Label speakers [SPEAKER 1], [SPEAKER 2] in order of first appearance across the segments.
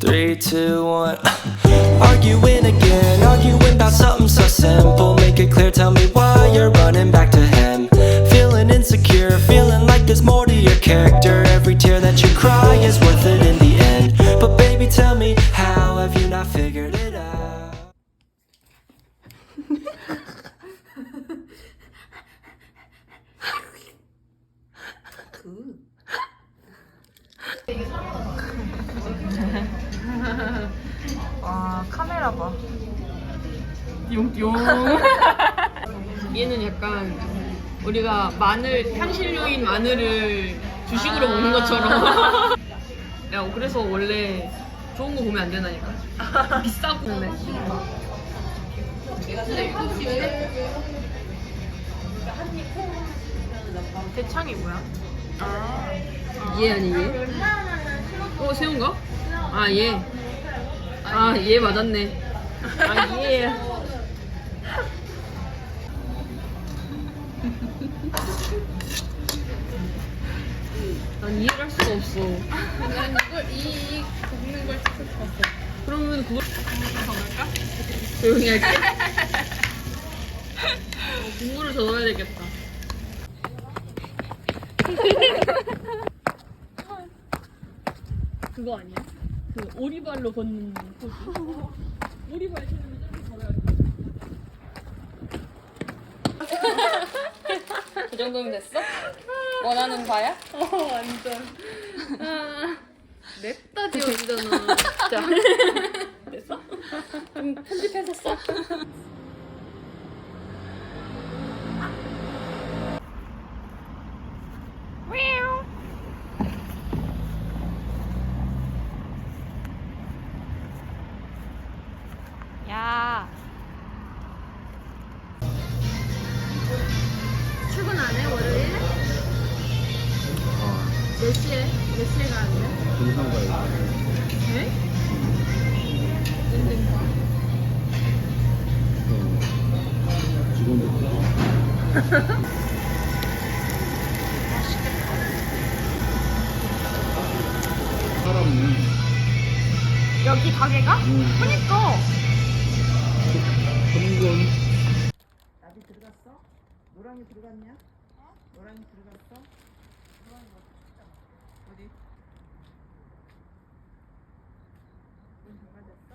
[SPEAKER 1] 3, 2, 1. Arguing again, arguing about something so simple. Make it clear, tell me why you're running back to him. Feeling insecure, feeling like there's more to your character. Every tear that you cry is worth it in the end. But baby, tell me, how have you not figured it out?
[SPEAKER 2] 와, 카메라 봐.
[SPEAKER 3] 띠용띠용. 얘는 약간 우리가 마늘, 향신료인 마늘을 주식으로 먹는 것처럼. 야, 그래서 원래 좋은 거 보면 안 된다니까. 비싸고. 네. 대창이 뭐야? 얘 아니 얘? 새우인가? 아 얘. 아 얘 맞았네. 아 얘. 난 이해를 할 수가 없어.
[SPEAKER 4] 난 이걸 이 굽는 걸 찍고 싶었어.
[SPEAKER 3] 그러면 그걸
[SPEAKER 4] 더 넣을까?
[SPEAKER 3] 조용히 할게. 국물을 더 넣어야 되겠다. 그거 아니야? 그 오리발로 걷는 포즈. 오리발 신으면 저렇게 걸어야 돼.
[SPEAKER 4] 그 정도면 됐어? 원하는 바야?
[SPEAKER 3] 완전. 냅다 지워지잖아. 진짜. 됐어?
[SPEAKER 4] 편집해서 써.
[SPEAKER 2] 야. 출근 안 해, 월요일? 몇 시에? 몇 시에 가는데?
[SPEAKER 5] 등산 가야 돼.
[SPEAKER 2] 네?
[SPEAKER 5] 직원들. 사람은.
[SPEAKER 2] 여기 가게가? 그니까.
[SPEAKER 5] 한건
[SPEAKER 6] 나비 들어갔어? 노랑이 들어갔냐? 노랑이 들어갔어? 어디? 문 닫아졌어?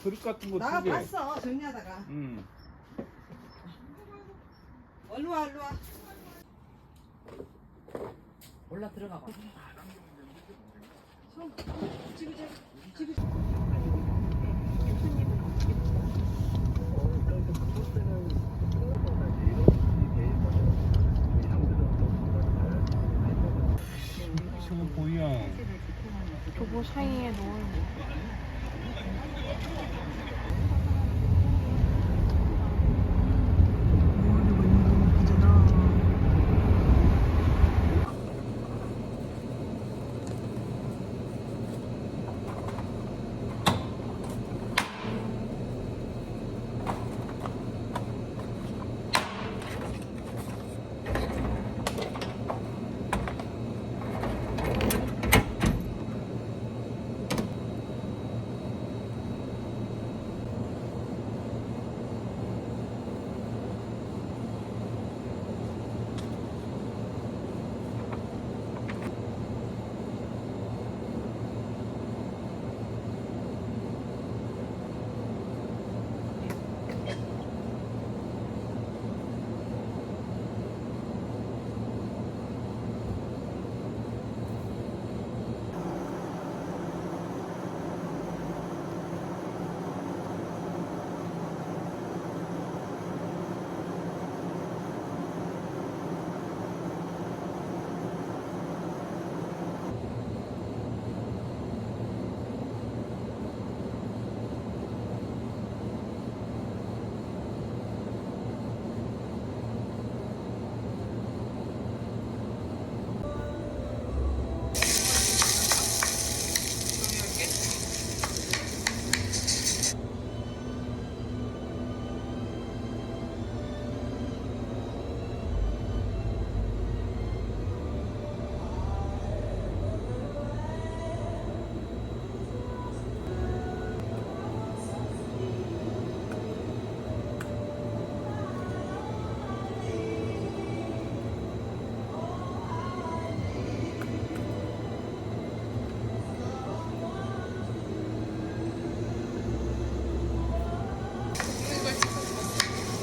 [SPEAKER 5] 그릇 같은 거
[SPEAKER 6] 나가
[SPEAKER 5] 두 개.
[SPEAKER 6] 봤어 정리하다가. 얼른 와 얼른 와. 올라 들어가 봐. 손 지그재.
[SPEAKER 5] 저거 보이야.
[SPEAKER 3] 저거 사이에 넣어야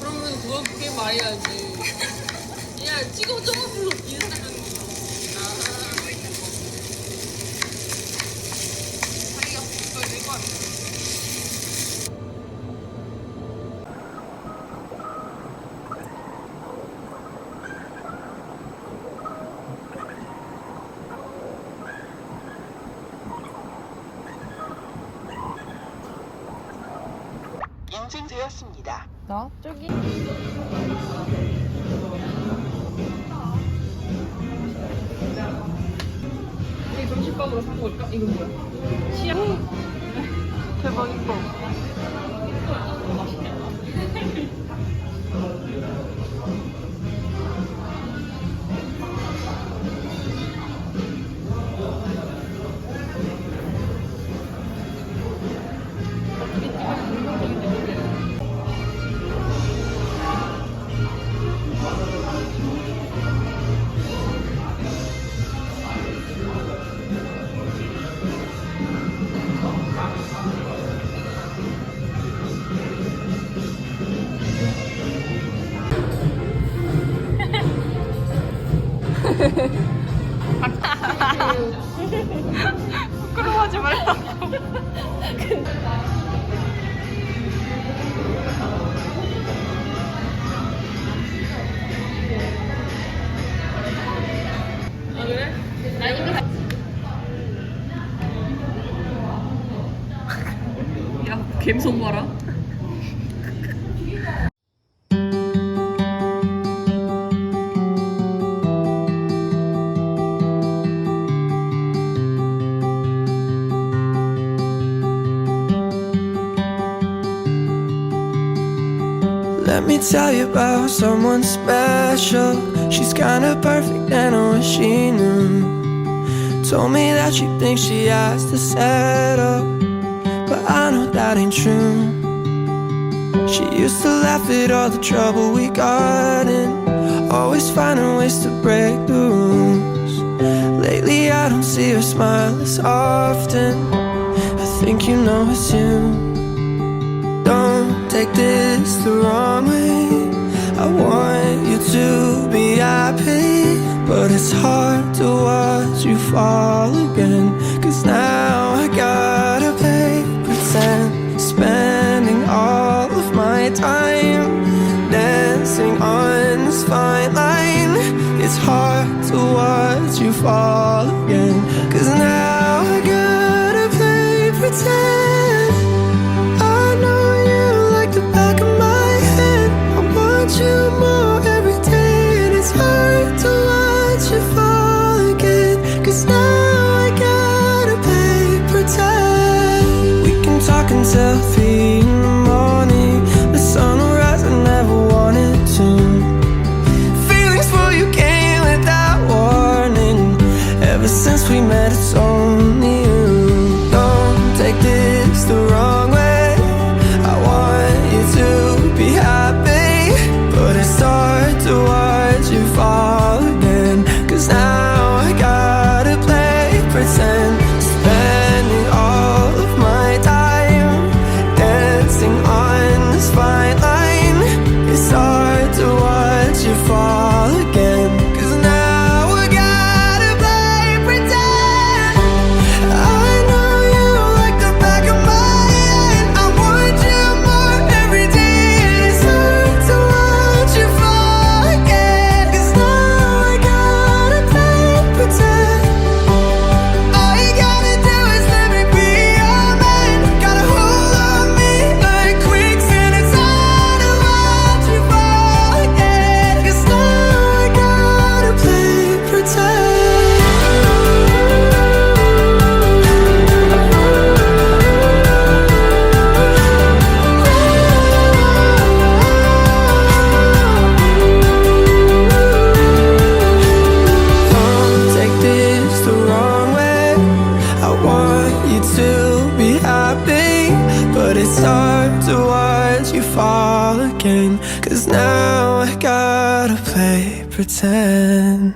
[SPEAKER 3] 그러면 그건 그렇게 말해야지. 야, 찍어줘. 인스타그램. 자기가 그걸 내고 왔네.
[SPEAKER 7] 인증되었습니다.
[SPEAKER 3] 나? 저기? 이게 점심밥으로 산 걸까? 이건 뭐야? 치약? 대박 이뻐. 부끄러워하지 말라고. 아 그래? 나 이거 야 감성 봐라.
[SPEAKER 1] Let me tell you about someone special. She's kinda perfect and I wish she knew. Told me that she thinks she has to settle, but I know that ain't true. She used to laugh at all the trouble we got in, always finding ways to break the rules. Lately I don't see her smile as often. I think you know it's you. Don't take this the wrong way, I want you to be happy, but it's hard to watch you fall again. Cause now I gotta play pretend, spending all of my time dancing on this fine line. It's hard to watch you fall again. Cause now I gotta play pretend. I know you like the back of my head, I want you more every day, and it's hard to watch you fall again. Cause now I gotta play pretend. We can talk until 3 in the morning, the sun will rise, I never wanted to. Feelings for you came without warning, ever since we met it's only you. Don't take this the wrong way, I want you to be happy, but it's hard to watch you fall again. Cause now I gotta play pretend, spending all of my time dancing on this fine line. It's hard to watch you fall again. Cause now I gotta play pretend. I know you like the back of my head, I want you more every day, and it's hard to watch you fall again. Cause now I gotta play pretend. All you gotta do is let me be your man, got a hold on me like quicksand. It's hard to watch you fall again. Cause now I gotta play pretend. Don't take this the wrong way, I want you to be happy, but it's hard to watch you fall again. Cause now I gotta play pretend.